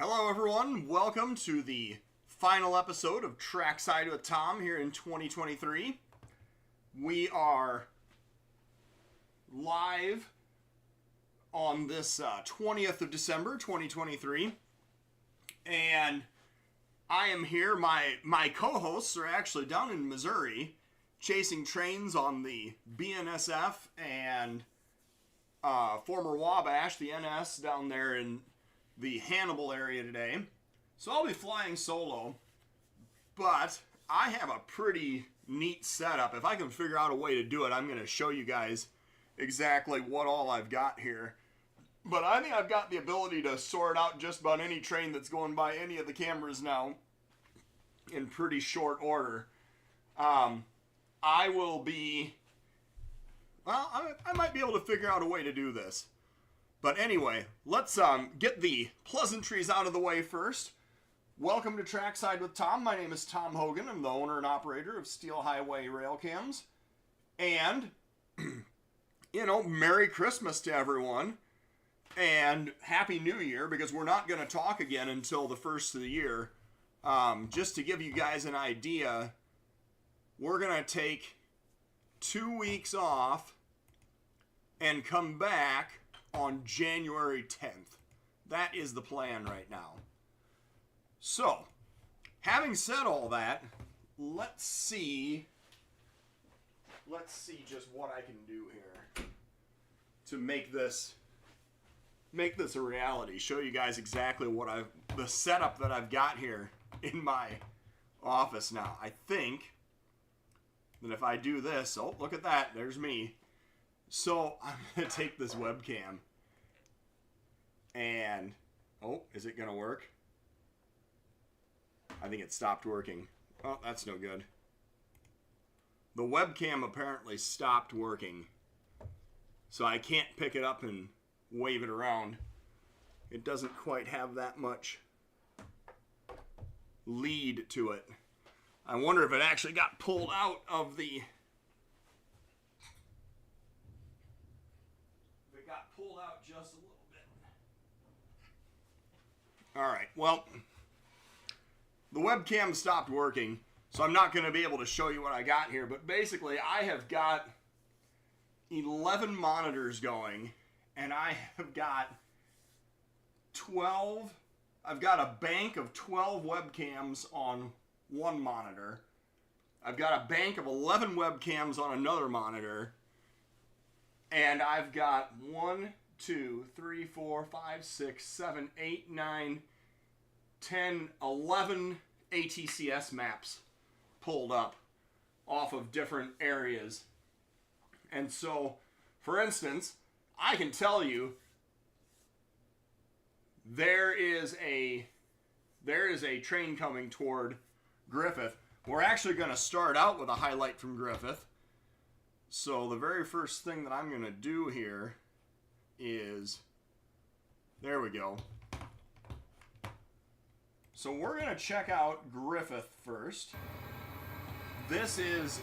Hello everyone, welcome to the final episode of Trackside with Tom here in 2023. We are live on this 20th of December 2023, and I am here. My co-hosts are actually down in Missouri chasing trains on the bnsf and former Wabash, the NS, down there in the Hannibal area today. So I'll be flying solo, but I have a pretty neat setup. If I can figure out a way to do it, I'm going to show you guys exactly what all I've got here. But I think I've got the ability to sort out just about any train that's going by any of the cameras now in pretty short order. I will be... Well, I might be able to figure out a way to do this. But anyway, let's get the pleasantries out of the way first. Welcome to Trackside with Tom. My name is Tom Hogan. I'm the owner and operator of Steel Highway Railcams. And, Merry Christmas to everyone. And Happy New Year, because we're not going to talk again until the first of the year. Just to give you guys an idea, we're going to take 2 weeks off and come back on January 10th. That is the plan right now. So, having said all that, let's see just what I can do here to make this a reality. Show you guys exactly the setup that I've got here in my office now. I think that if I do this, oh, look at that, there's me. So I'm going to take this webcam and, oh, is it going to work? I think it stopped working. Oh, that's no good. The webcam apparently stopped working. So I can't pick it up and wave it around. It doesn't quite have that much lead to it. I wonder if it actually got pulled out of the... If it got pulled out just a little bit. Alright, well, the webcam stopped working, so I'm not going to be able to show you what I got here, but basically I have got 11 monitors going, and I have got I've got a bank of 12 webcams on one monitor. I've got a bank of 11 webcams on another monitor. And I've got 1, 2, 3, 4, 5, 6, 7, 8, 9, 10, 11 ATCS maps pulled up off of different areas. And so, for instance, I can tell you there is a train coming toward Griffith. We're actually going to start out with a highlight from Griffith. So the very first thing that I'm going to do here is, there we go. So we're going to check out Griffith first. This is,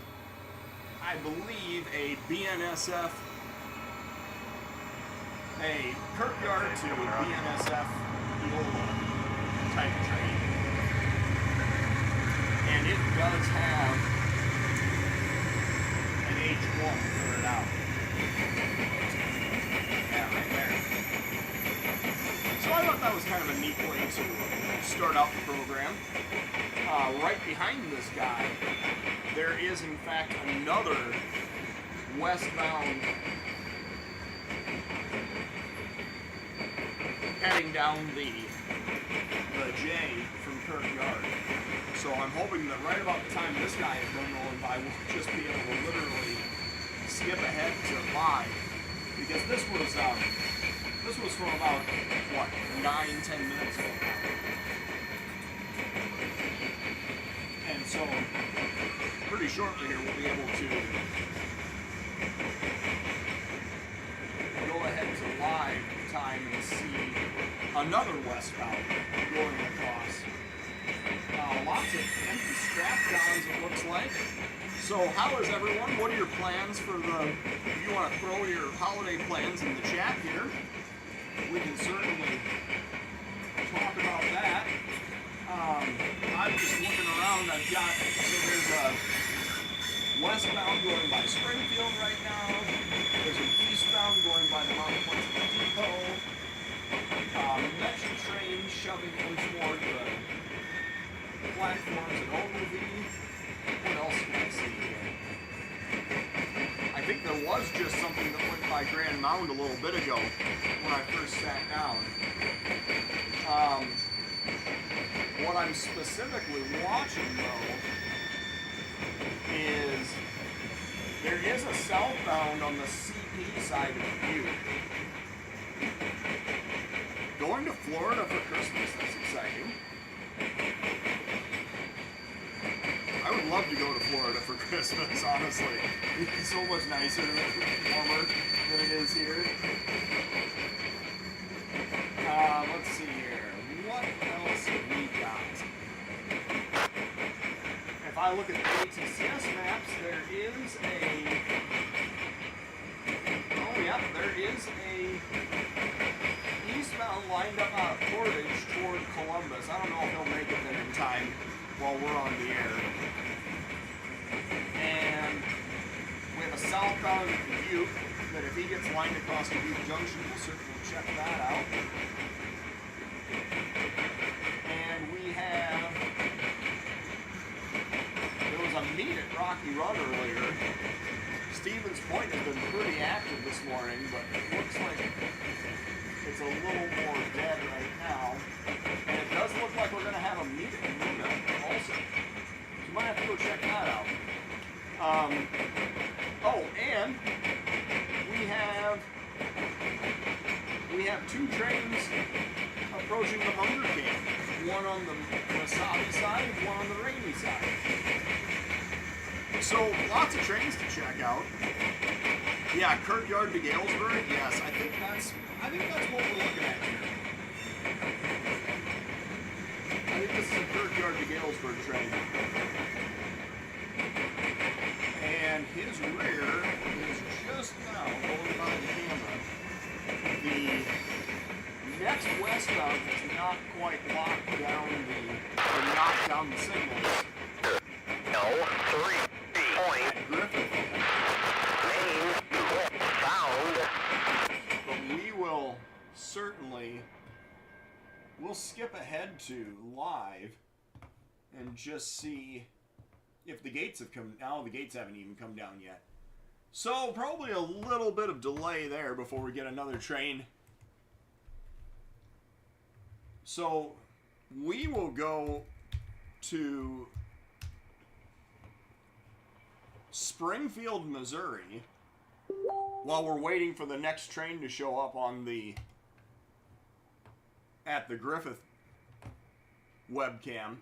I believe, a BNSF, a Kirkyard to BNSF Iola type train. And it does have an H1 figured out. Yeah, right there. So I thought that was kind of a neat way to start out the program. Right behind this guy, there is in fact another westbound heading down the J from Kirkyard. So I'm hoping that right about the time this guy is going rolling by, we'll just be able to literally skip ahead to live. Because this was from about, what, 9-10 minutes ago now. And so, pretty shortly here, we'll be able to go ahead to live time and see another westbound going across. Lots of empty scrap downs, it looks like. So how is everyone? What are your plans for if you want to throw your holiday plans in the chat here, we can certainly talk about that. I'm just looking around. I've got, so there's a westbound going by Springfield right now. There's an eastbound going by the Mount Pleasant Depot. Metro train shoving in toward the platforms at Ogilvie. What else can I see here? I think there was just something that went by Grand Mound a little bit ago when I first sat down. What I'm specifically watching though is there is a southbound on the CP side of Dubuque. Going to Florida for Christmas, that's exciting. I would love to go to Florida for Christmas, honestly. It's so much nicer and warmer than it is here. Let's see here. What else have we got? If I look at the ATCS maps, there is a eastbound lined up out of Portage toward Columbus. I don't know if he'll make it there in time while we're on the air. And we have a southbound Dubuque that if he gets lined across Dubuque Junction, we'll certainly check that out. And we have, there was a meet at Rocky Run earlier. Stevens Point has been pretty active this morning, but it looks like it's a little more dead right now. And it does look like we're going to have a meet at Munger also. So you might have to go check that out. Oh, and we have two trains approaching the Munger camp. One on the Missabe side, one on the Rainy side. So lots of trains to check out. Yeah, Kirkyard to Galesburg. Yes, I think that's what we're looking at here. I think this is a Kirkyard to Galesburg train. And his rear is just now going by the camera. The next westbound has not quite locked down or knocked down the signals. No, 3 point. At Griffith. Main found. But we will certainly, we'll skip ahead to live and just see if the gates have come. Now the gates haven't even come down yet. So probably a little bit of delay there before we get another train. So we will go to Springfield, Missouri while we're waiting for the next train to show up on at the Griffith webcam.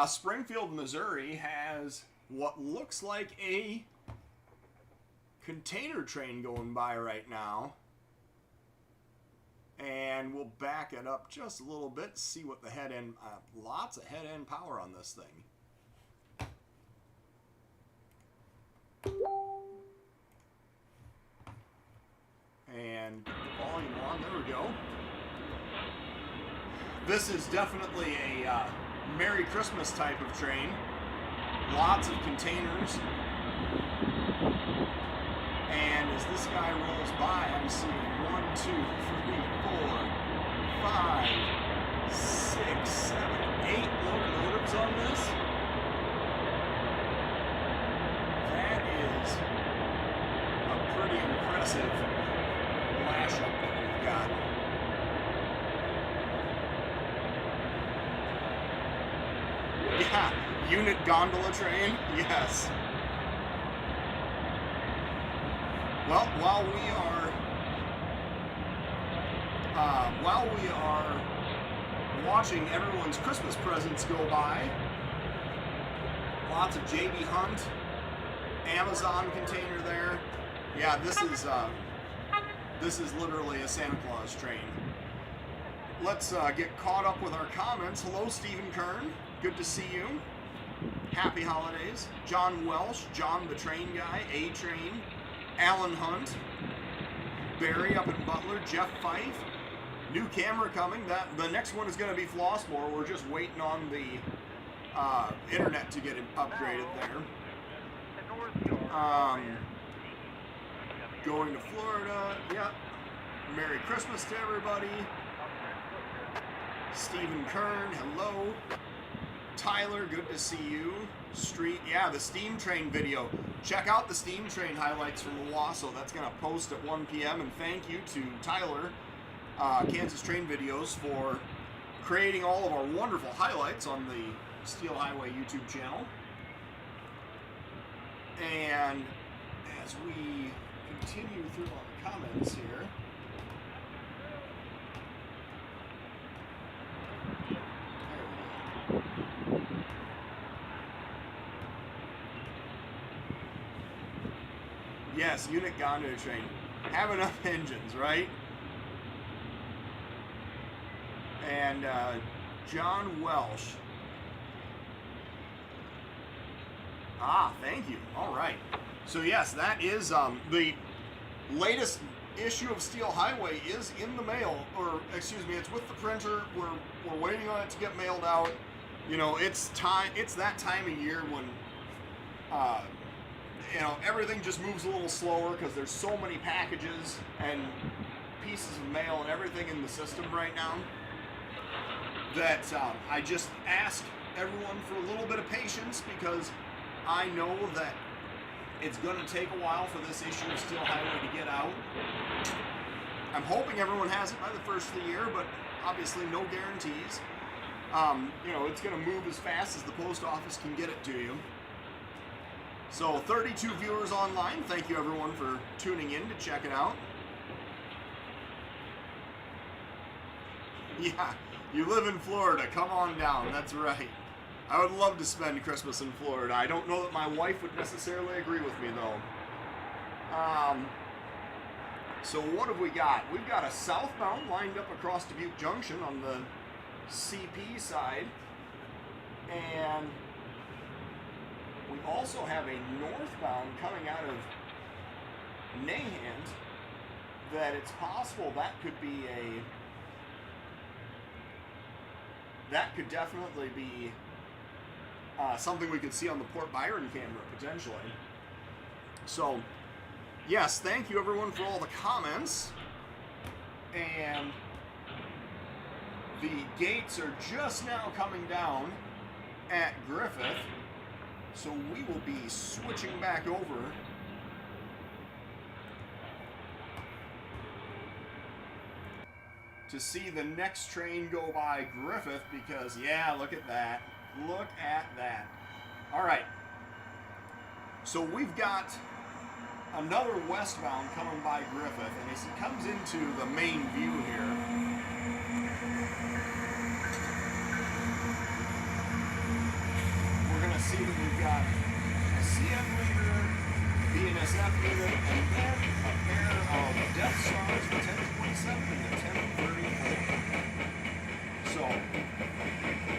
Springfield, Missouri has what looks like a container train going by right now. And we'll back it up just a little bit, see what the head end, lots of head end power on this thing. And get the volume on, there we go. This is definitely a Merry Christmas type of train. Lots of containers. And as this guy rolls by, I'm seeing 1, 2, 3, 4, 5, 6, 7, 8 locomotives on this. That is a pretty impressive mashup that we've got. Yeah, unit gondola train, yes. Well, while we are watching everyone's Christmas presents go by, lots of JB Hunt, Amazon container there. Yeah, this is literally a Santa Claus train. Let's get caught up with our comments. Hello, Stephen Kern. Good to see you. Happy holidays. John Welsh, John the Train Guy, A-Train, Alan Hunt, Barry up in Butler, Jeff Fife, new camera coming. The next one is going to be Flossmoor. We're just waiting on the internet to get it upgraded there. Going to Florida. Yep. Merry Christmas to everybody. Stephen Kern, hello. Tyler, good to see you. Street, yeah, the steam train video. Check out the steam train highlights from Owasso. That's going to post at 1 p.m. And thank you to Tyler, Kansas Train Videos, for creating all of our wonderful highlights on the Steel Highway YouTube channel. And as we continue through our comments here, yes, unit gondola train. Have enough engines, right? And John Welsh. Ah, thank you. All right. So yes, that is the latest issue of Steel Highway is in the mail, or excuse me, it's with the printer. We're waiting on it to get mailed out. You know, it's time. It's that time of year when you know, everything just moves a little slower because there's so many packages and pieces of mail and everything in the system right now that I just ask everyone for a little bit of patience, because I know that it's going to take a while for this issue of Steel Highway to get out. I'm hoping everyone has it by the first of the year, but obviously no guarantees. You know, it's going to move as fast as the post office can get it to you. So 32 viewers online. Thank you everyone for tuning in to check it out. Yeah, you live in Florida. Come on down. That's right. I would love to spend Christmas in Florida. I don't know that my wife would necessarily agree with me though. So what have we got? We've got a southbound lined up across Dubuque Junction on the CP side. And we also have a northbound coming out of Nahant that it's possible that could be that could definitely be something we could see on the Port Byron camera potentially. So yes, thank you everyone for all the comments. And the gates are just now coming down at Griffith. So we will be switching back over to see the next train go by Griffith, because yeah, look at that. Look at that. All right. So we've got another westbound coming by Griffith, and as it comes into the main view here, see that we've got a CM leader, bnsf unit, and then a pair of Death Stars, the 1027 and the 1034. So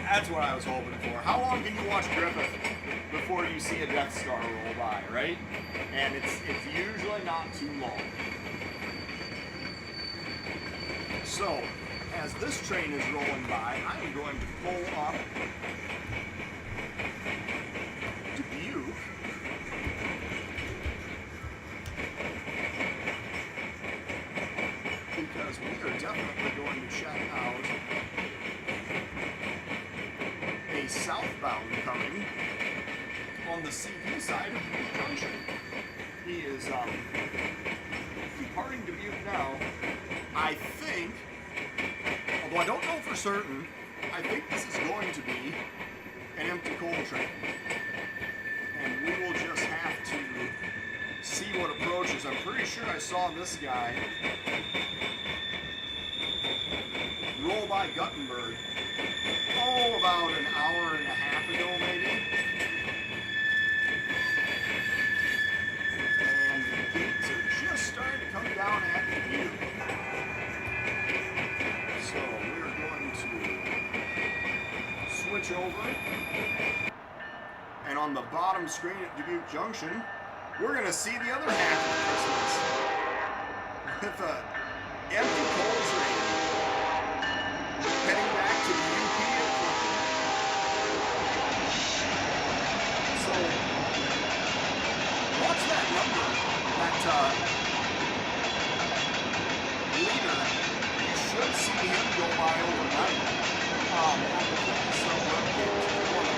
that's what I was hoping for. How long can you watch Griffith before you see a Death Star roll by, right? And it's usually not too long. So as this train is rolling by, I am going to pull up Dubuque, because we are definitely going to check out a southbound coming on the CP side of Dubuque Junction. He is departing Dubuque now. I think, although I don't know for certain, I think this is going to be an empty coal train. And we will just have to see what approaches. I'm pretty sure I saw this guy roll by Guttenberg, about an hour and a half ago maybe. And the gates are just starting to come down at the view. So we're going to switch over. And on the bottom screen at Dubuque Junction, we're going to see the other half of Christmas with an empty coal train heading back to the UP airport. So, what's that number? That leader, you should see him go by overnight on the Clinton webcams. If you want to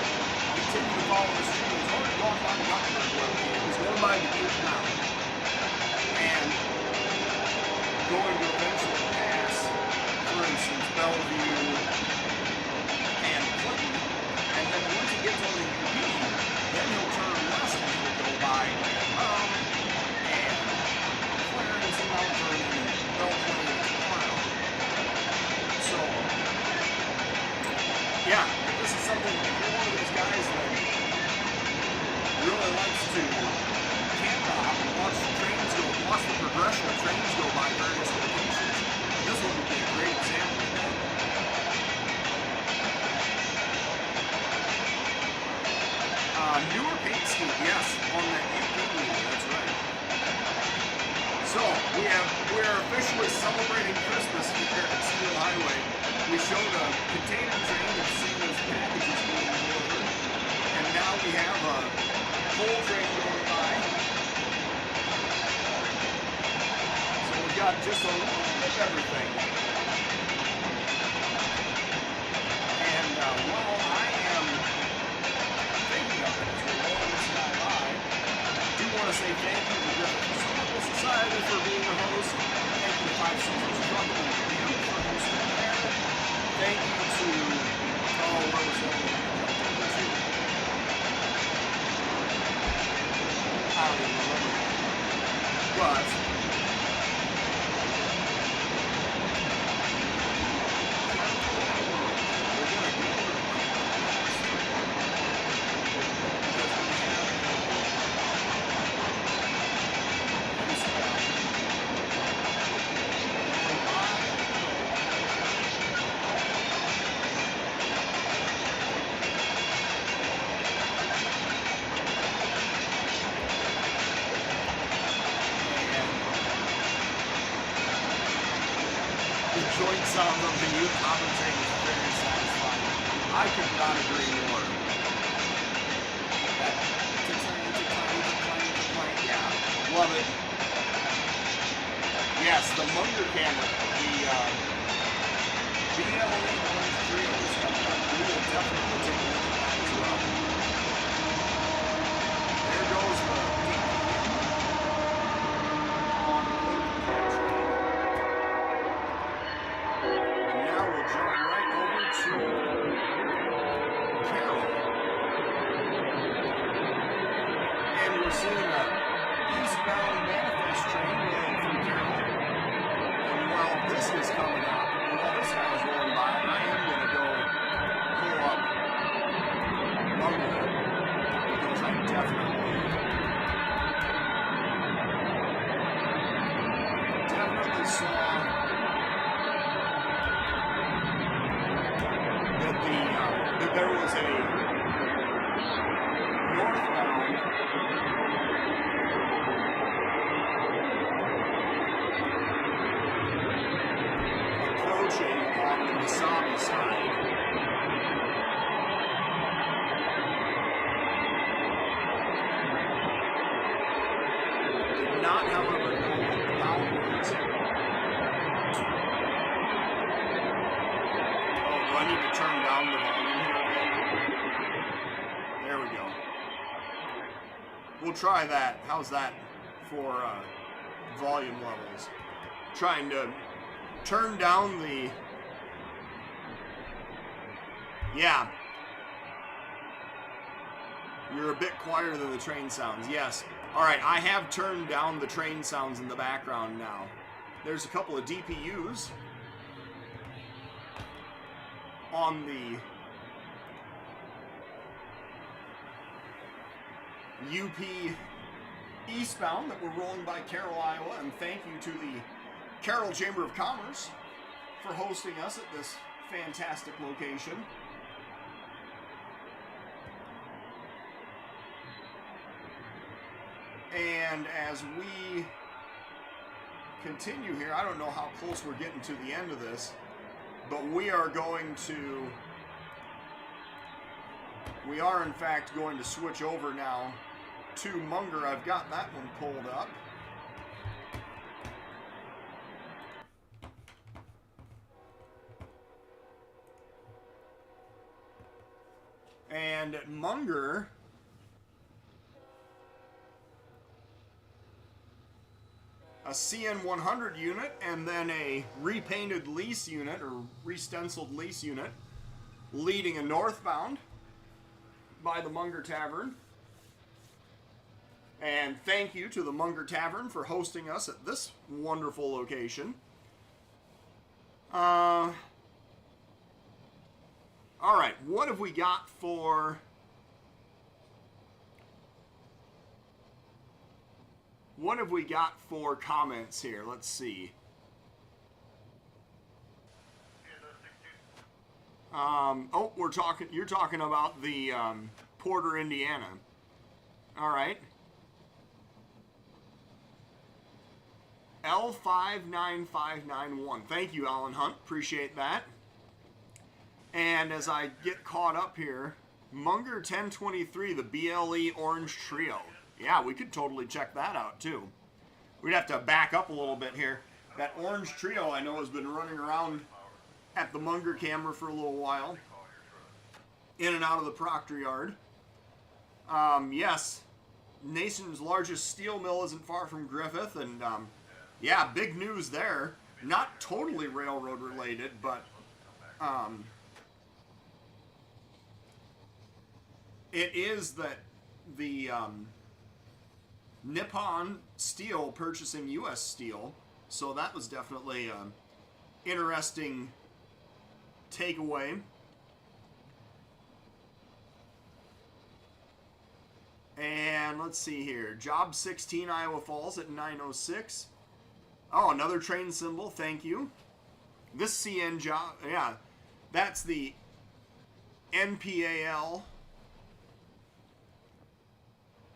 continue to follow the stream, he's already gone by the Munger webcam. He's going by Dubuque now. And going to eventually pass, for instance, Bellevue and Clinton. And then once he gets on the UP, then he'll turn west and he'll go by and Clarence and Mount Vernon and Belplain and Trollo. So, yeah, if this is something, if you're one of those guys that really likes to camp out and watch the trains go, watch the progression of trains go by various locations, this one would be a great example of that. Newer paint scheme, yes, on that UP meter, that's right. So, we're officially celebrating Christmas here at Steel Highway. We showed a container train that's seen those packages being delivered, and now we have a coal train going by. So we've got just a little bit of everything. And while I am thinking of it as we're rolling this guy by, I do want to say thank you to Griffith Historical Society for being the host. Thank you to Five Seasons Trucking and Dubuque for hosting there. Thank you to, what was that one I jumped over to? I don't even remember that. But, we're going to go over to because we have joint sounds of the youth commentating is very satisfying. I could not agree more. That yeah, love it. Yes, the Munger camera, the BLE Orange Trio is coming up. We will definitely take a look at that as well. There goes the on the Missabe side. Did not, however, know what the power was. Oh, do I need to turn down the volume here again? There we go. We'll try that. How's that for volume levels? Trying to turn down the... Yeah. You're a bit quieter than the train sounds. Yes. All right, I have turned down the train sounds in the background now. There's a couple of DPUs on the UP eastbound that we're rolling by Carroll, Iowa, and thank you to the Carroll Chamber of Commerce for hosting us at this fantastic location. And as we continue here, I don't know how close we're getting to the end of this, But we are in fact going to switch over now to Munger. I've got that one pulled up. And at Munger, a CN100 unit and then a repainted lease unit or re-stenciled lease unit leading a northbound by the Munger Tavern. And thank you to the Munger Tavern for hosting us at this wonderful location. All right, what have we got for... What have we got for comments here? Let's see. Oh, you're talking about the Porter, Indiana. All right. L59591. Thank you, Alan Hunt. Appreciate that. And as I get caught up here, Munger 1023, the BLE Orange Trio. Yeah, we could totally check that out, too. We'd have to back up a little bit here. That Orange Trio, I know, has been running around at the Munger camera for a little while. In and out of the Proctor yard. Yes, nation's largest steel mill isn't far from Griffith. And, yeah, big news there. Not totally railroad related, but... it is that the... Nippon Steel purchasing U.S. Steel, so that was definitely an interesting takeaway. And let's see here, Job 16 Iowa Falls at 9:06. Oh, another train symbol, thank you. This CN job, yeah, that's the NPAL.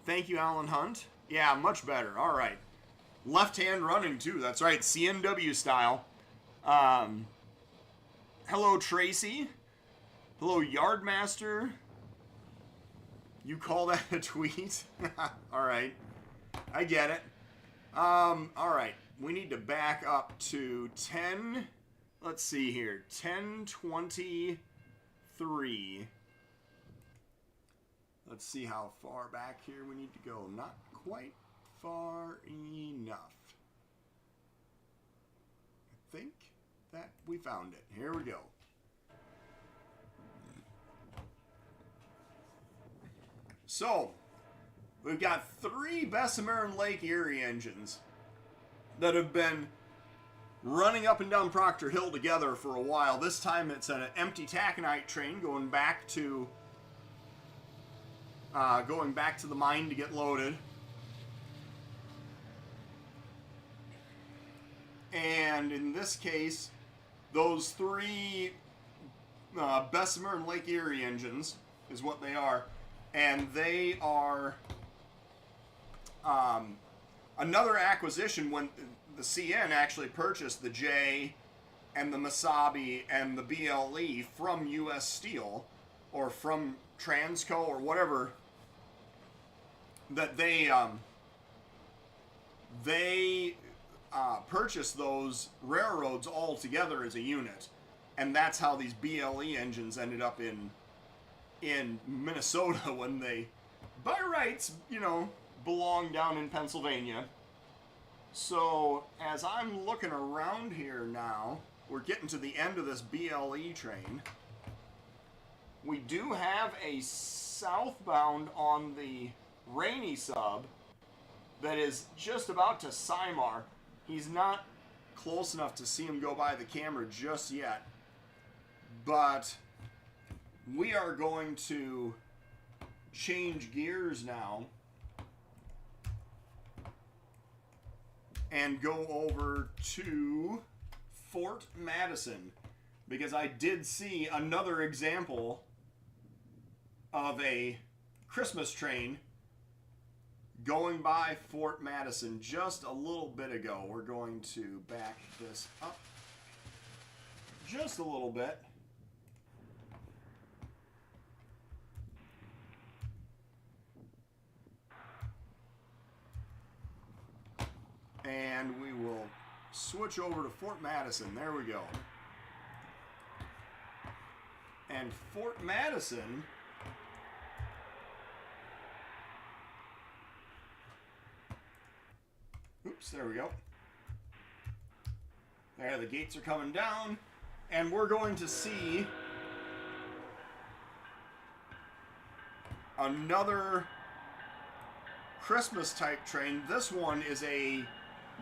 Thank you, Alan Hunt. Yeah, much better. All right. Left-hand running, too. That's right. CNW style. Hello, Tracy. Hello, Yardmaster. You call that a tweet? All right. I get it. All right. We need to back up to 10. Let's see here. 10:23. Let's see how far back here we need to go. Not quite far enough. I think that we found it. Here we go. So, we've got 3 Bessemer and Lake Erie engines that have been running up and down Proctor Hill together for a while. This time it's an empty taconite train going back to the mine to get loaded. And in this case, those 3 Bessemer and Lake Erie engines is what they are. And they are another acquisition when the CN actually purchased the J and the Missabe and the BLE from U.S. Steel or from Transco or whatever, that they purchased those railroads all together as a unit, and that's how these BLE engines ended up in Minnesota when they, by rights, belong down in Pennsylvania. So as I'm looking around here now, we're getting to the end of this BLE train. We do have a southbound on the Rainy sub that is just about to Symar. He's not close enough to see him go by the camera just yet, but we are going to change gears now and go over to Fort Madison, because I did see another example of a Christmas train going by Fort Madison just a little bit ago. We're going to back this up. just a little bit. And we will switch over to Fort Madison. There we go. And Fort Madison oops, there we go. There, the gates are coming down, and we're going to see another Christmas type train. This one is a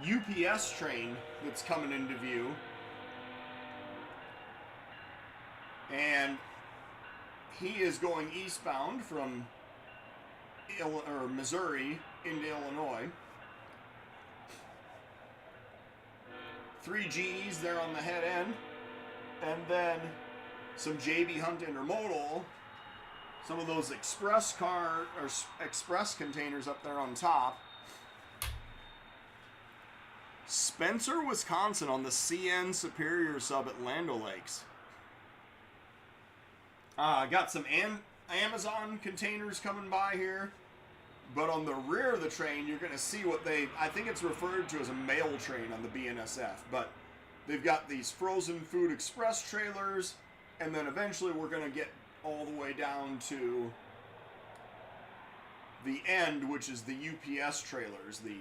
UPS train that's coming into view. And he is going eastbound from Missouri into Illinois. 3 GEs there on the head end, and then some JB Hunt intermodal, some of those express containers up there on top. Spencer, Wisconsin on the CN Superior sub at Land O'Lakes. Got some Amazon containers coming by here. But on the rear of the train, you're going to see what I think it's referred to as a mail train on the BNSF. But they've got these frozen food express trailers. And then eventually we're going to get all the way down to the end, which is the UPS trailers. The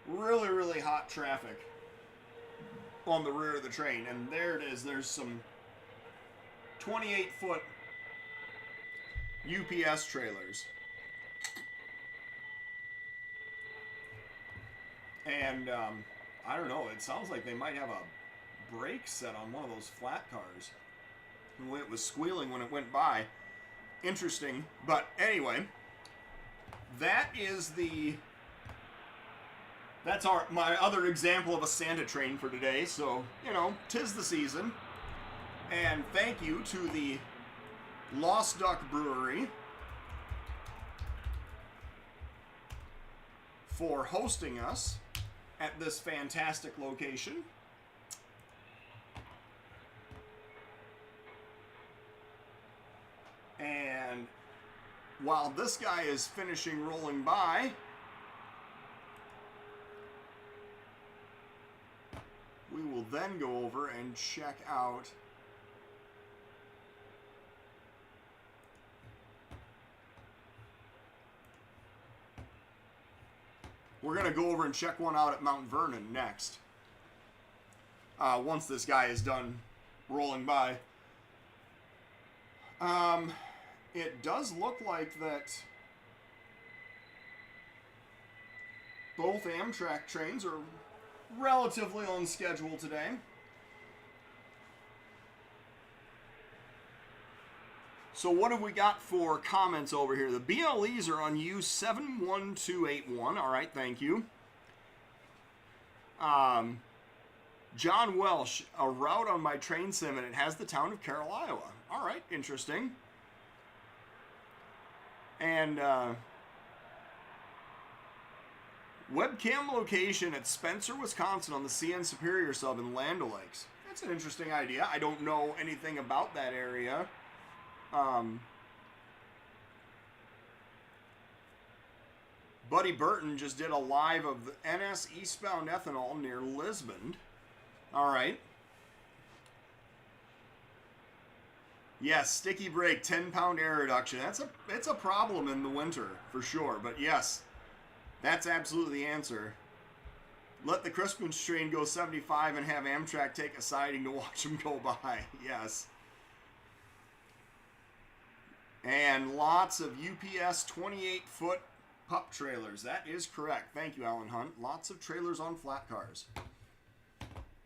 really, really hot traffic on the rear of the train. And there it is. There's some 28-foot UPS trailers. And, I don't know, it sounds like they might have a brake set on one of those flat cars. The way it was squealing when it went by. Interesting. But anyway, that's my other example of a Santa train for today. So, you know, 'tis the season. And thank you to the Lost Duck Brewery for hosting us at this fantastic location. And while this guy is finishing rolling by, we will then go over and check out we're going to go over and check one out at Mount Vernon next. Once this guy is done rolling by. It does look like that both Amtrak trains are relatively on schedule today. So what have we got for comments over here? The BLEs are on U71281. All right, thank you. John Welsh, a route on my train sim, and it has the town of Carroll, Iowa. All right, interesting. And webcam location at Spencer, Wisconsin on the CN Superior sub in Land O'Lakes. That's an interesting idea. I don't know anything about that area. Buddy Burton just did a live of the NS eastbound ethanol near Lisbon. All right. Yes, sticky brake, 10-pound air reduction. It's a problem in the winter for sure. But yes, that's absolutely the answer. Let the Christmas train go 75 and have Amtrak take a siding to watch them go by. Yes. And lots of UPS 28-foot pup trailers. That is correct. Thank you, Alan Hunt. Lots of trailers on flat cars.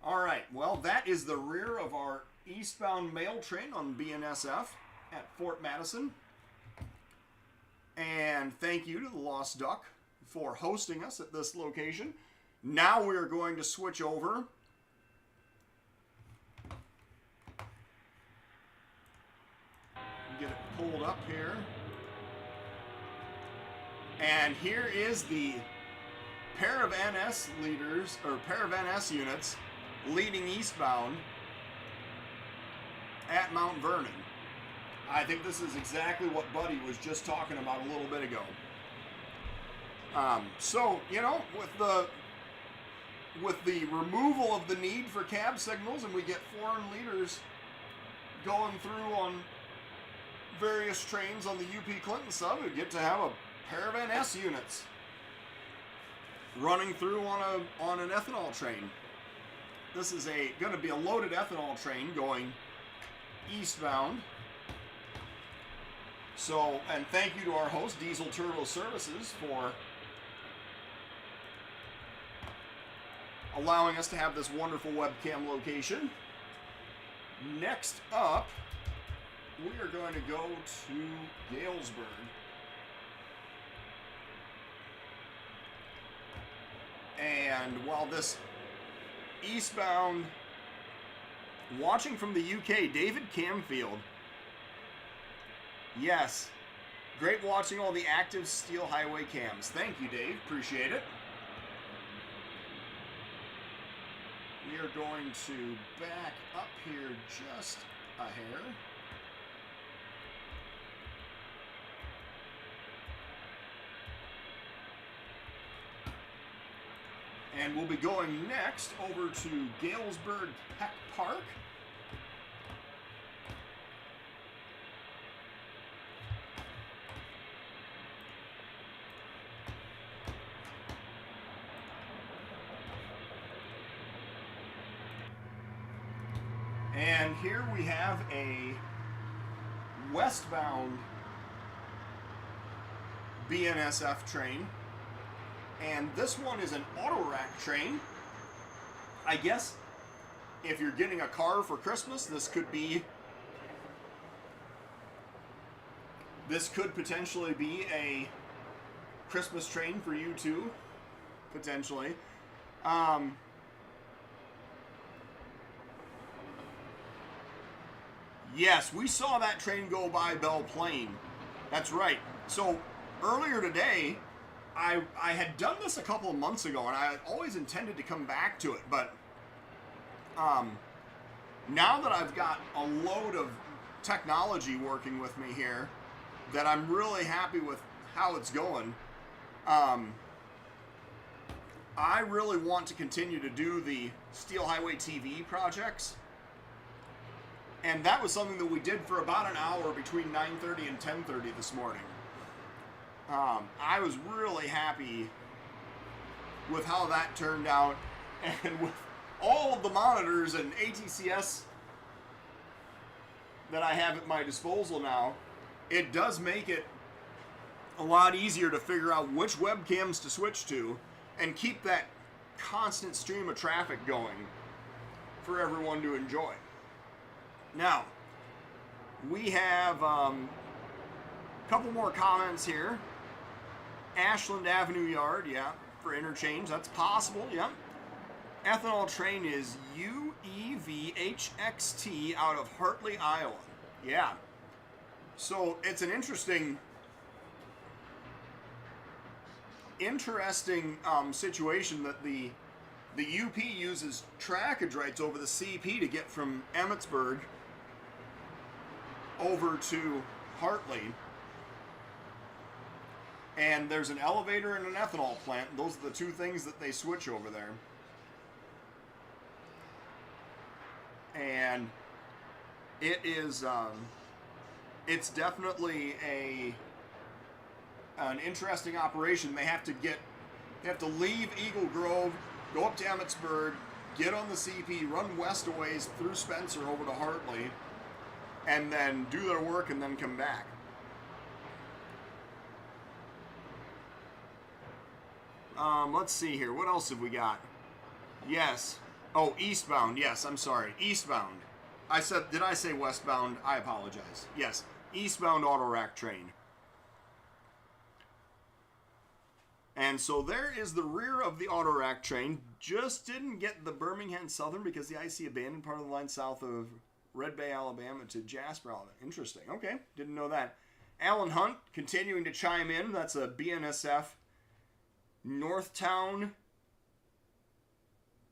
All right. Well, that is the rear of our eastbound mail train on BNSF at Fort Madison. And thank you to the Lost Duck for hosting us at this location. Now we're going to switch over get it pulled up here. And here is the pair of NS leaders, or pair of NS units leading eastbound. at Mount Vernon. I think this is exactly what Buddy was just talking about a little bit ago. So, you know, with the removal of the need for cab signals, and we get foreign leaders going through on various trains on the UP Clinton sub, we get to have a pair of NS units running through on an ethanol train. This is going to be a loaded ethanol train going eastbound. So, and thank you to our host, Diesel Turbo Services, for allowing us to have this wonderful webcam location. Next up, we are going to go to Galesburg. And while this eastbound, watching from the UK, David Camfield. Yes, great watching all the active steel highway cams. Thank you, Dave. Appreciate it. We are going to back up here just a hair. And we'll be going next over to Galesburg Peck Park. And here we have a westbound BNSF train. And this one is an auto rack train. I guess if you're getting a car for Christmas, this could potentially be a Christmas train for you too, potentially. Yes, we saw that train go by Belle Plaine. That's right. So earlier today, I had done this a couple of months ago, and I had always intended to come back to it, but now that I've got a load of technology working with me here, that I'm really happy with how it's going, I really want to continue to do the Steel Highway TV projects. And that was something that we did for about an hour between 9:30 and 10:30 this morning. I was really happy with how that turned out, and with all of the monitors and ATCS that I have at my disposal now, it does make it a lot easier to figure out which webcams to switch to and keep that constant stream of traffic going for everyone to enjoy. Now, we have a couple more comments here. Ashland Avenue Yard, yeah, for interchange, that's possible, yeah. Ethanol train is UEVHXT out of Hartley, Iowa. Yeah. So it's an interesting situation that the UP uses trackage rights over the CP to get from Emmitsburg over to Hartley. And there's an elevator and an ethanol plant. Those are the two things that they switch over there. And it is, it's definitely an interesting operation. They have to leave Eagle Grove, go up to Emmitsburg, get on the CP, run west a ways through Spencer over to Hartley, and then do their work and then come back. Let's see here. What else have we got? Yes. Oh, eastbound. Yes, I'm sorry. Eastbound. Did I say westbound? I apologize. Yes. Eastbound auto rack train. And so there is the rear of the auto rack train. Just didn't get the Birmingham Southern because the IC abandoned part of the line south of Red Bay, Alabama to Jasper, Alabama. Interesting. Okay. Didn't know that. Alan Hunt continuing to chime in. That's a BNSF. Northtown,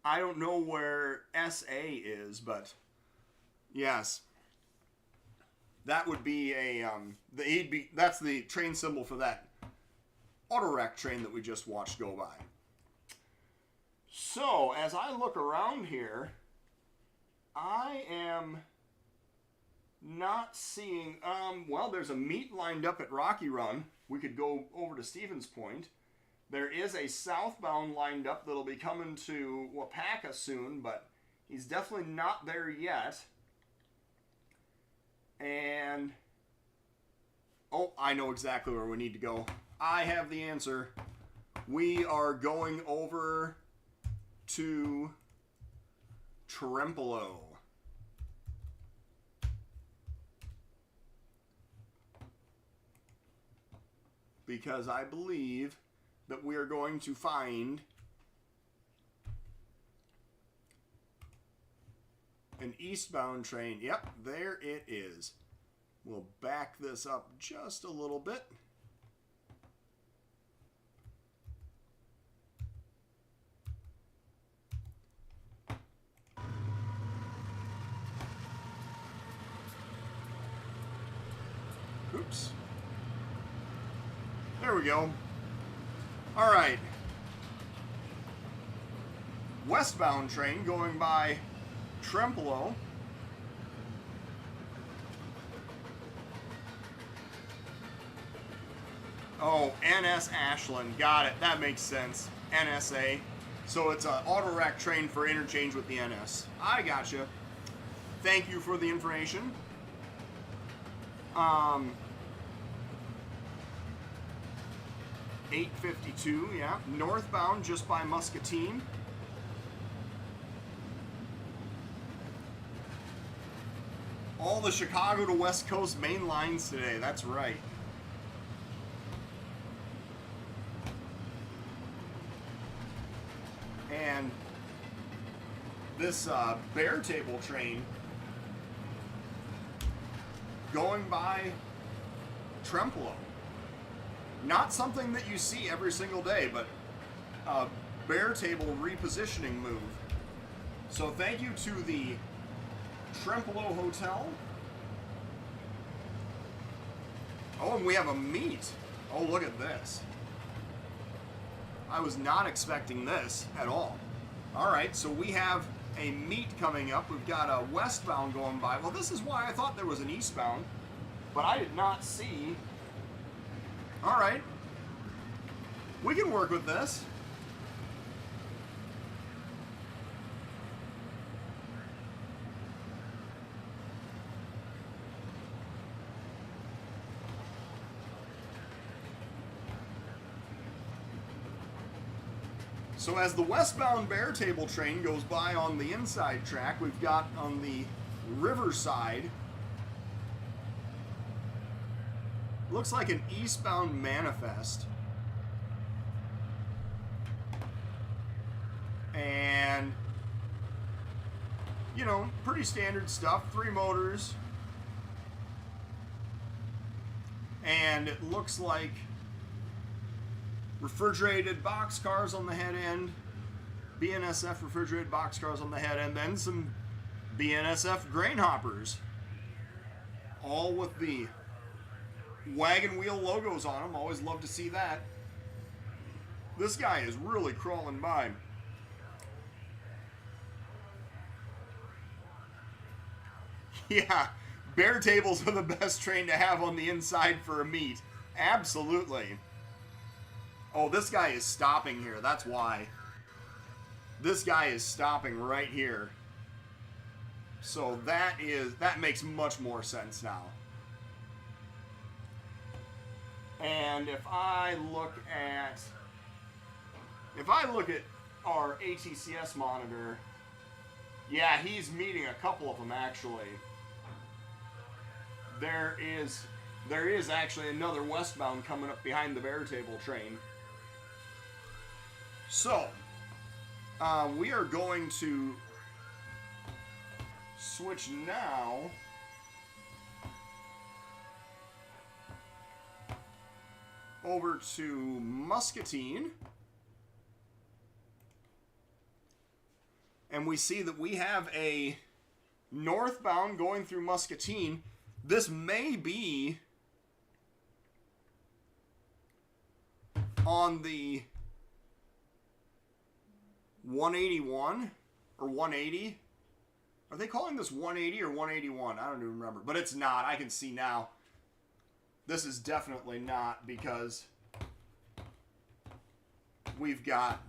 I don't know where SA is, but yes. that would be a that's the train symbol for that Autorack train that we just watched go by. So, as I look around here, I am not seeing, well, there's a meet lined up at Rocky Run. We could go over to Stevens Point. There is a southbound lined up that'll be coming to Wapaka soon, but he's definitely not there yet. And, oh, I know exactly where we need to go. I have the answer. We are going over to Trempealeau. Because I believe that we are going to find an eastbound train. Yep, there it is. We'll back this up just a little bit. Oops. There we go. All right. Westbound train going by Trempealeau. Oh, NS Ashland. Got it. That makes sense. NSA. So it's an Autorack train for interchange with the NS. I gotcha. Thank you for the information. 852, yeah. Northbound just by Muscatine. All the Chicago to West Coast main lines today, that's right. And this Bear Table train going by Trempealeau. Not something that you see every single day, but a Bear Table repositioning move. So thank you to the Trempealeau Hotel. Oh, and we have a meet. Oh, look at this. I was not expecting this at all. All right, so we have a meet coming up. We've got a westbound going by. Well, this is why I thought there was an eastbound, but I did not see. All right, we can work with this. So as the westbound Bear Table train goes by on the inside track, we've got on the riverside, looks like an eastbound manifest. And, you know, pretty standard stuff, 3 motors. And it looks like refrigerated boxcars on the head end, BNSF refrigerated boxcars on the head end, then some BNSF grain hoppers, all with the wagon wheel logos on them. Always love to see that. This guy is really crawling by. Yeah, Bear Tables are the best train to have on the inside for a meet. Absolutely. Oh, this guy is stopping here. That's why. This guy is stopping right here. So that makes much more sense now. And if I look at our ATCS monitor, yeah, he's meeting a couple of them actually. There is actually another westbound coming up behind the Bear Table train. So, we are going to switch now over to Muscatine. And we see that we have a northbound going through Muscatine. This may be on the 181 or 180. Are they calling this 180 or 181? I don't even remember. But it's not. I can see now. This is definitely not, because we've got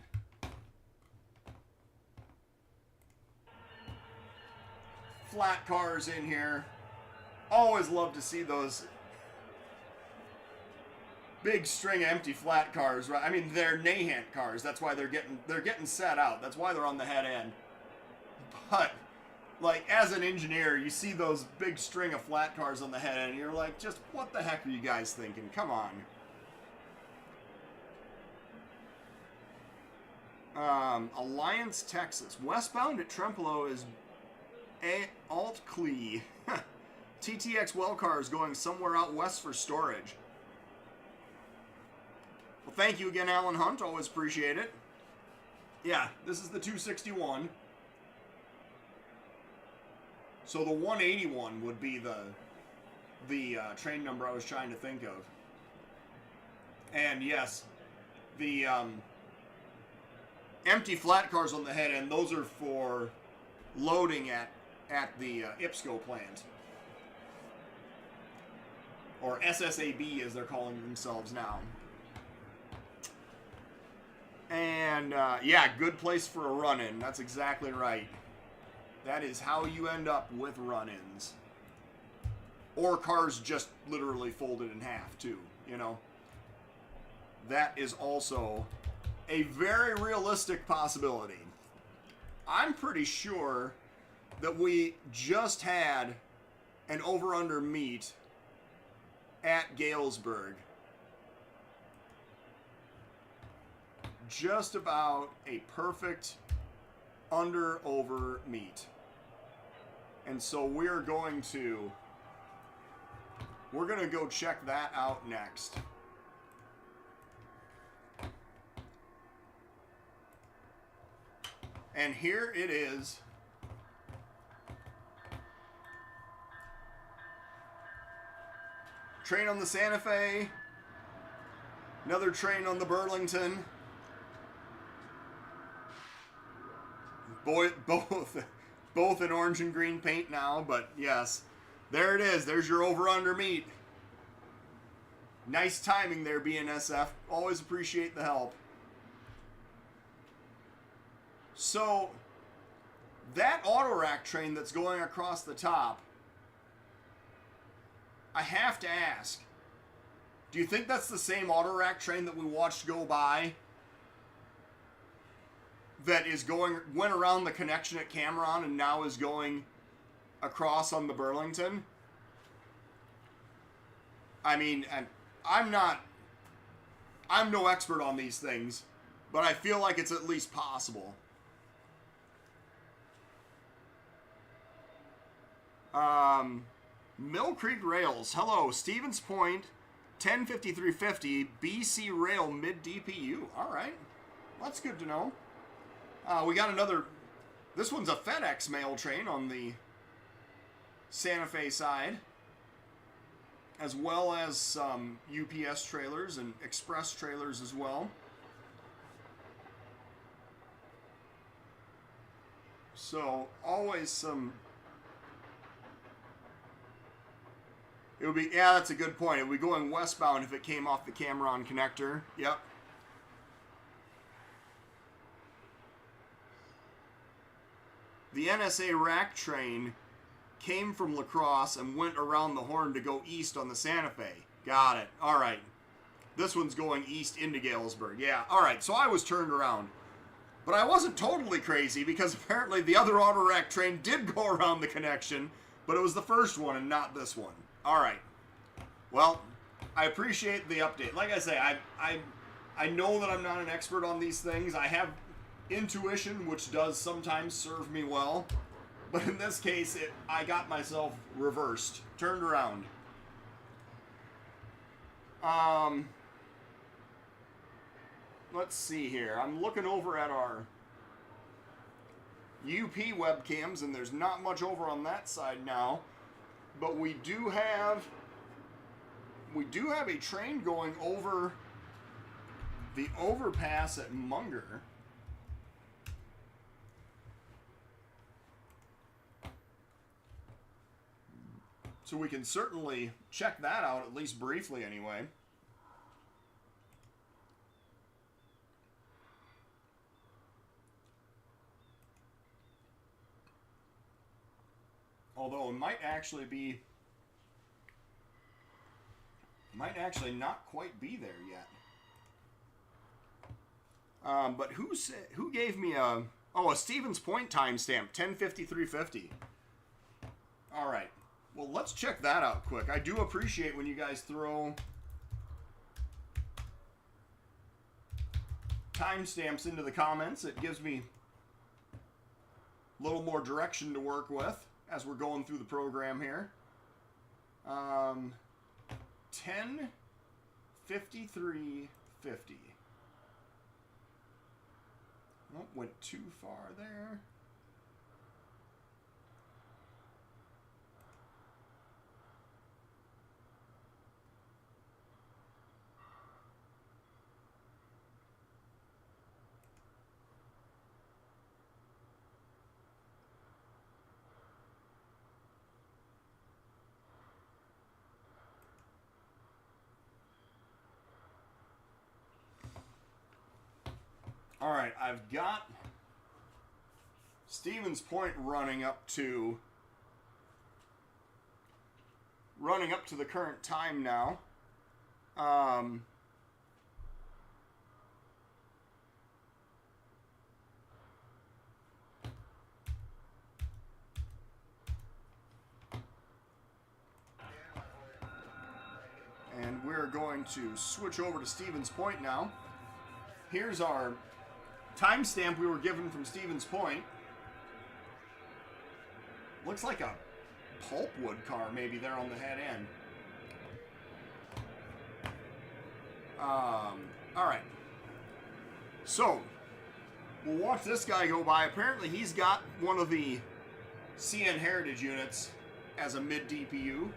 flat cars in here. Always love to see those big string of empty flat cars, right? I mean, they're Nahant cars. That's why they're getting set out. That's why they're on the head end. But like, as an engineer, you see those big string of flat cars on the head end, and you're like, just what the heck are you guys thinking? Come on. Alliance, Texas. Westbound at Trempealeau is Alt Clee. TTX well cars going somewhere out west for storage. Well, thank you again, Alan Hunt. Always appreciate it. Yeah, this is the 261. So the 181 would be the train number I was trying to think of. And yes, the empty flat cars on the head end, those are for loading at the IPSCO plant. Or SSAB, as they're calling themselves now. And, yeah, good place for a run-in. That's exactly right. That is how you end up with run-ins. Or cars just literally folded in half, too, you know. That is also a very realistic possibility. I'm pretty sure that we just had an over-under meet at Galesburg. Just about a perfect under-over meet. And so we're going to go check that out next. And here it is. Train on the Santa Fe. Another train on the Burlington. Both in orange and green paint now, but yes, there it is. There's your over-under meet. Nice timing there, BNSF. Always appreciate the help. So, that auto rack train that's going across the top, I have to ask, do you think that's the same auto rack train that we watched go by? That went around the connection at Cameron and now is going across on the Burlington? I mean, I'm no expert on these things, but I feel like it's at least possible. Mill Creek Rails. Hello, Stevens Point, 105350, BC Rail mid DPU. All right, that's good to know. We got another, this one's a FedEx mail train on the Santa Fe side, as well as some UPS trailers and express trailers as well. So, always some, it would be, yeah, that's a good point. It would be going westbound if it came off the Cameron connector. Yep. The NSA rack train came from La Crosse and went around the horn to go east on the Santa Fe. Got it. All right. This one's going east into Galesburg. Yeah. All right. So I was turned around. But I wasn't totally crazy, because apparently the other auto rack train did go around the connection, but it was the first one and not this one. All right. Well, I appreciate the update. Like I say, I know that I'm not an expert on these things. I have intuition, which does sometimes serve me well, but in this case, I got myself reversed, turned around. Let's see here. I'm looking over at our UP webcams, and there's not much over on that side now. but we do have a train going over the overpass at Munger. So we can certainly check that out, at least briefly anyway. Although it might actually not quite be there yet. But who gave me a Stevens Point timestamp, 10:53:50. All right. Well, let's check that out quick. I do appreciate when you guys throw timestamps into the comments. It gives me a little more direction to work with as we're going through the program here. 10:53:50. Nope, went too far there. All right, I've got Stevens Point running up to the current time now. And we're going to switch over to Stevens Point now. Here's our timestamp we were given from Stevens Point. Looks like a pulpwood car maybe there on the head end. All right. So, we'll watch this guy go by. Apparently he's got one of the CN Heritage units as a mid-DPU.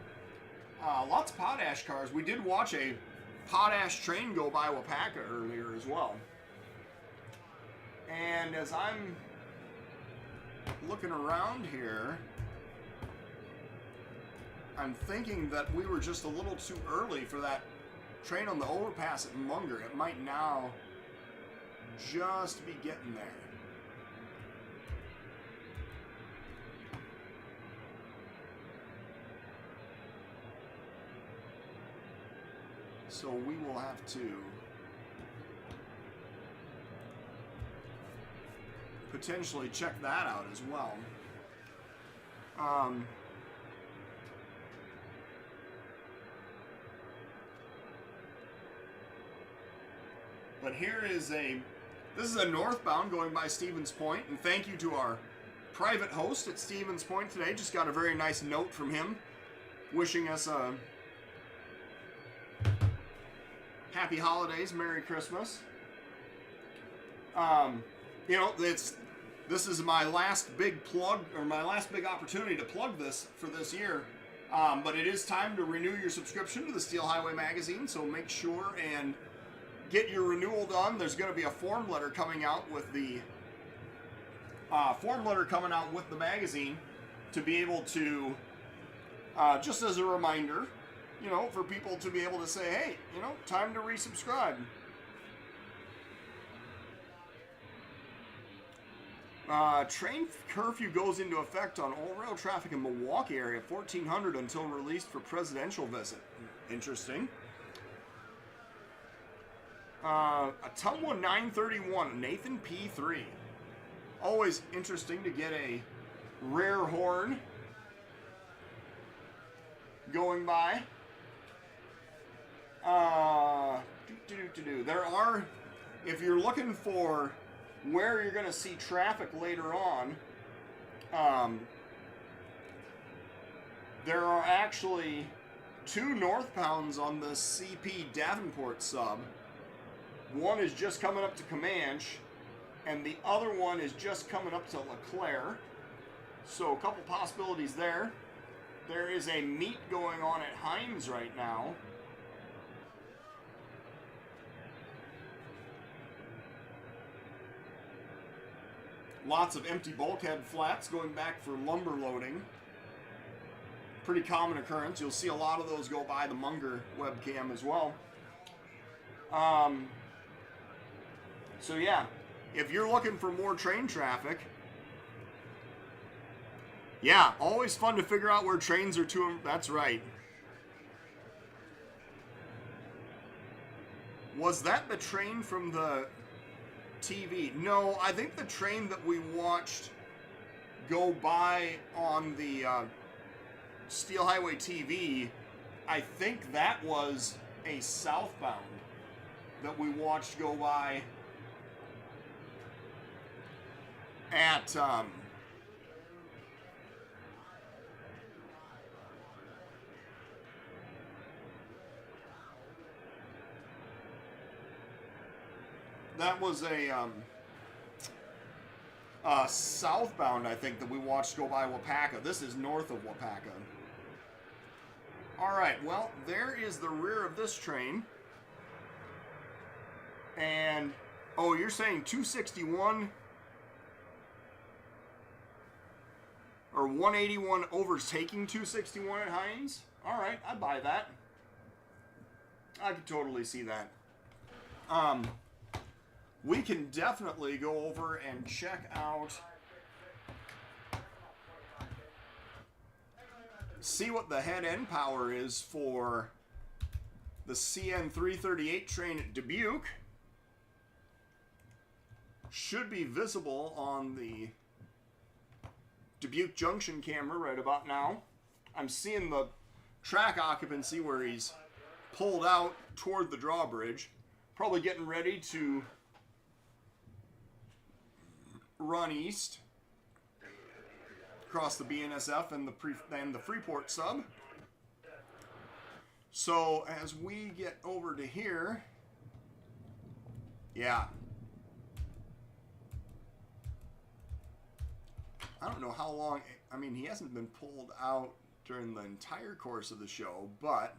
Lots of potash cars. We did watch a potash train go by Wapaka earlier as well. And as I'm looking around here, I'm thinking that we were just a little too early for that train on the overpass at Munger. It might now just be getting there. So we will have to potentially check that out as well. But here is this is a northbound going by Stevens Point, and thank you to our private host at Stevens Point today. Just got a very nice note from him wishing us a happy holidays, Merry Christmas. You know, this is my last big plug, or my last big opportunity to plug this for this year. But it is time to renew your subscription to the Steel Highway magazine, so make sure and get your renewal done. There's going to be a form letter coming out with the magazine to be able to, just as a reminder, you know, for people to be able to say, hey, you know, time to resubscribe. Train curfew goes into effect on all rail traffic in Milwaukee area, 1400 until released for presidential visit. Interesting. Atumwa 931, Nathan P3. Always interesting to get a rare horn going by. There are, if you're looking for where you're going to see traffic later on, there are actually two northbounds on the CP Davenport sub. One is just coming up to Comanche, and the other one is just coming up to LeClaire. So a couple possibilities there. There is a meet going on at Hines right now. Lots of empty bulkhead flats going back for lumber loading. Pretty common occurrence. You'll see a lot of those go by the Munger webcam as well. So yeah, if you're looking for more train traffic, yeah, always fun to figure out where trains are to. That's right. Was that the train from the TV? No, I think the train that we watched go by on the Steel Highway TV, I think that was a southbound that we watched go by at that was a southbound, I think, that we watched go by Wapaka. This is north of Wapaka. All right, well, there is the rear of this train. And, oh, you're saying 261 or 181 overtaking 261 at Hines? All right, I buy that. I could totally see that. We can definitely go over and check out, see what the head end power is for the CN 338 train at Dubuque. Should be visible on the Dubuque Junction camera right about now. I'm seeing the track occupancy where he's pulled out toward the drawbridge, probably getting ready to run east across the BNSF and the Freeport sub. So as we get over to here, yeah, I don't know how long, I mean, he hasn't been pulled out during the entire course of the show, but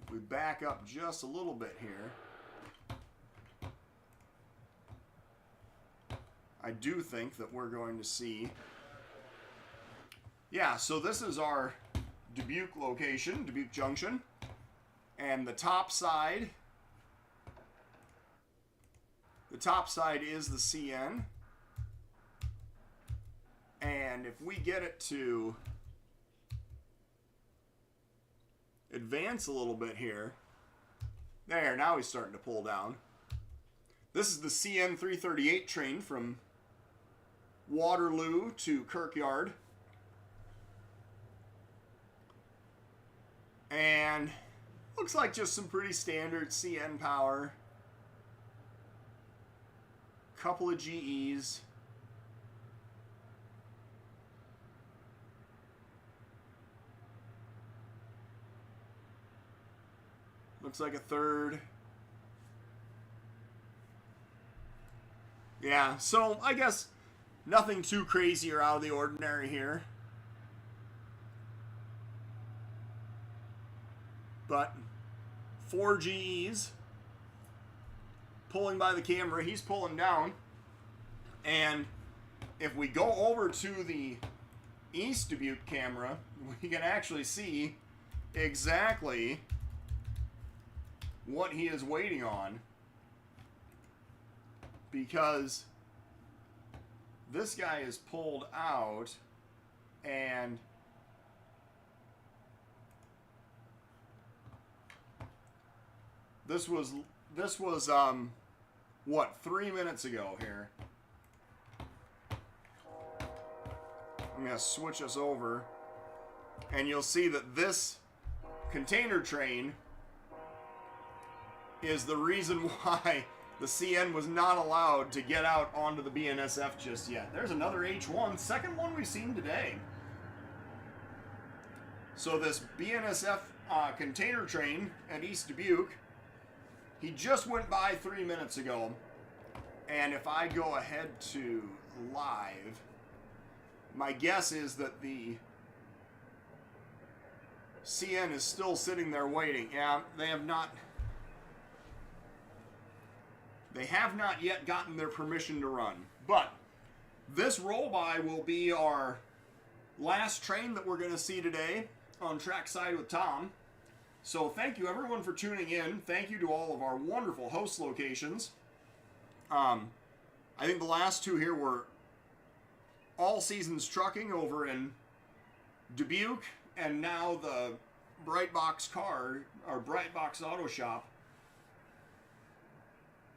if we back up just a little bit here, I do think that we're going to see, yeah, so this is our Dubuque location, Dubuque Junction, and the top side is the CN, and if we get it to advance a little bit here, there, now he's starting to pull down. This is the CN 338 train from Waterloo to Kirkyard. And looks like just some pretty standard CN power. Couple of GEs. Looks like a third. Yeah, so I guess nothing too crazy or out of the ordinary here. But 4 GEs pulling by the camera. He's pulling down. And if we go over to the East Dubuque camera, we can actually see exactly what he is waiting on. Because this guy is pulled out, and this was what, 3 minutes ago here. I'm going to switch us over, and you'll see that this container train is the reason why the CN was not allowed to get out onto the BNSF just yet. There's another H1, second one we've seen today. So this BNSF container train at East Dubuque, he just went by 3 minutes ago. And if I go ahead to live, My guess is that the CN is still sitting there waiting. Yeah, they have not yet gotten their permission to run. But this roll-by will be our last train that we're going to see today on Trackside with Tom. So thank you everyone for tuning in. Thank you to all of our wonderful host locations. I think the last two here were All Seasons Trucking over in Dubuque, and now the Brightbox Auto Shop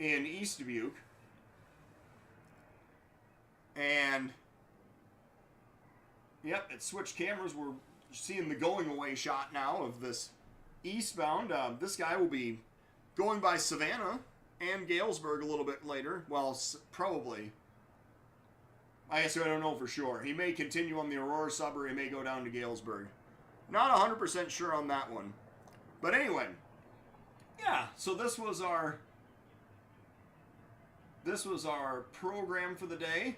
in East Dubuque. And yep, it switched cameras. We're seeing the going away shot now of this eastbound. This guy will be going by Savannah and Galesburg a little bit later. Well, probably. I guess I don't know for sure. He may continue on the Aurora sub, or he may go down to Galesburg. Not 100% sure on that one. But anyway, yeah, so this was our program for the day.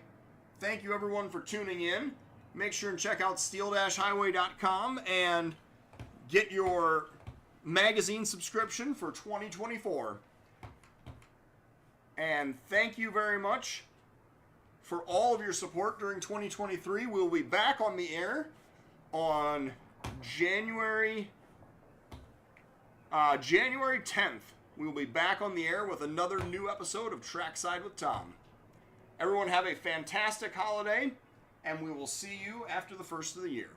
Thank you everyone for tuning in. Make sure and check out steel-highway.com and get your magazine subscription for 2024. And thank you very much for all of your support during 2023. We'll be back on the air on January 10th. We will be back on the air with another new episode of Trackside with Tom. Everyone have a fantastic holiday, and we will see you after the first of the year.